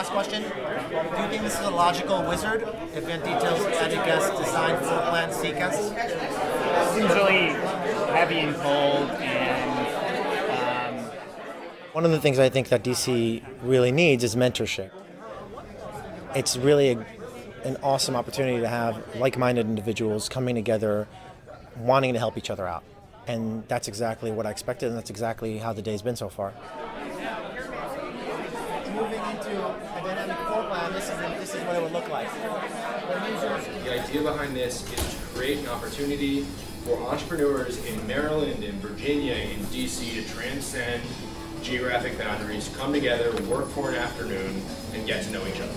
last question. Do you think this is a logical wizard? Event details, added guests, design, floor plan, sequence? Seems really heavy and cold, and one of the things I think that DC really needs is mentorship. It's really an awesome opportunity to have like-minded individuals coming together, wanting to help each other out. And that's exactly what I expected, and that's exactly how the day's been so far. Moving into a dynamic floor plan, this is what it would look like. The idea behind this is to create an opportunity for entrepreneurs in Maryland, in Virginia, in DC to transcend geographic boundaries, come together, work for an afternoon, and get to know each other.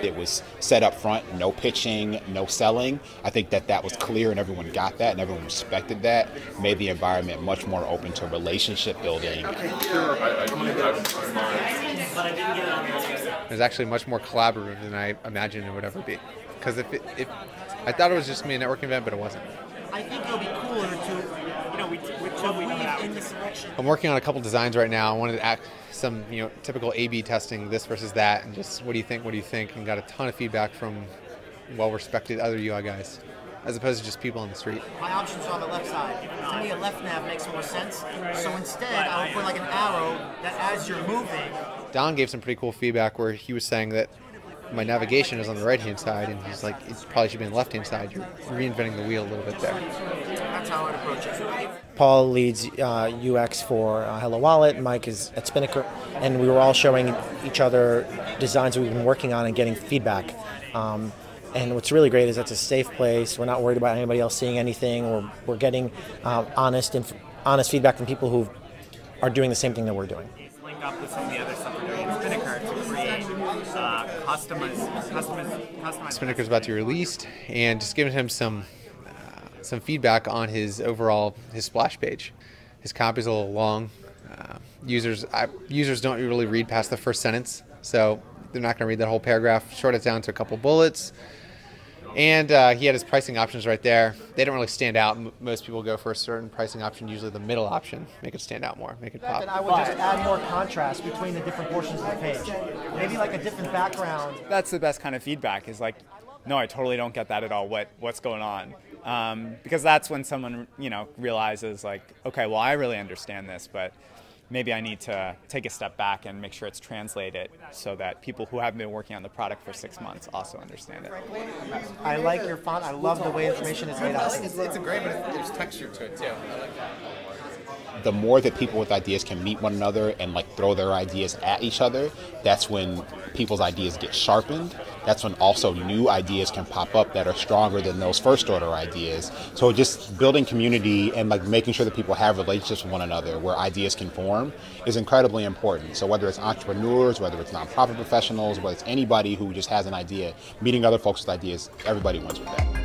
It was set up front, no pitching, no selling. I think that was clear and everyone got that and everyone respected that. Made the environment much more open to relationship building. It was actually much more collaborative than I imagined it would ever be. Because if I thought it was just going to be a networking event, but it wasn't. I think it'll be cooler to, weave in the selection. I'm working on a couple designs right now. I wanted to act some, typical A/B testing, this versus that, and just what do you think, and got a ton of feedback from well-respected other UI guys, as opposed to just people on the street. My options are on the left side. To me, a left nav makes more sense. So instead, I would put like an arrow that as you're moving. Don gave some pretty cool feedback where he was saying that my navigation is on the right-hand side, and he's like, it probably should be on the left-hand side. You're reinventing the wheel a little bit there. That's how I'd approach it. Paul leads UX for Hello Wallet, Mike is at Spinnaker, and we were all showing each other designs we've been working on and getting feedback. And what's really great is it's a safe place. We're not worried about anybody else seeing anything. We're getting honest feedback from people who are doing the same thing that we're doing. link up with some of the other stuff we're doing in Spinnaker to create customized. Spinnaker's about to be released, and just giving him some feedback on his splash page. His copy is a little long. Users don't really read past the first sentence, so they're not going to read that whole paragraph. Short it down to a couple bullets. And he had his pricing options right there. They don't really stand out. Most people go for a certain pricing option, usually the middle option. Make it stand out more, make it pop. And I would just add more contrast between the different portions of the page. Maybe like a different background. That's the best kind of feedback, is like, no, I totally don't get that at all. What's going on? Because that's when someone, realizes like, okay, well, I really understand this, but maybe I need to take a step back and make sure it's translated so that people who haven't been working on the product for 6 months also understand it. I like your font. I love the way information is laid out. It's a great, but there's texture to it too. I like that. The more that people with ideas can meet one another and throw their ideas at each other, that's when people's ideas get sharpened. That's when also new ideas can pop up that are stronger than those first order ideas. So just building community and making sure that people have relationships with one another where ideas can form is incredibly important. So whether it's entrepreneurs, whether it's nonprofit professionals, whether it's anybody who just has an idea, meeting other folks with ideas, everybody wins with that.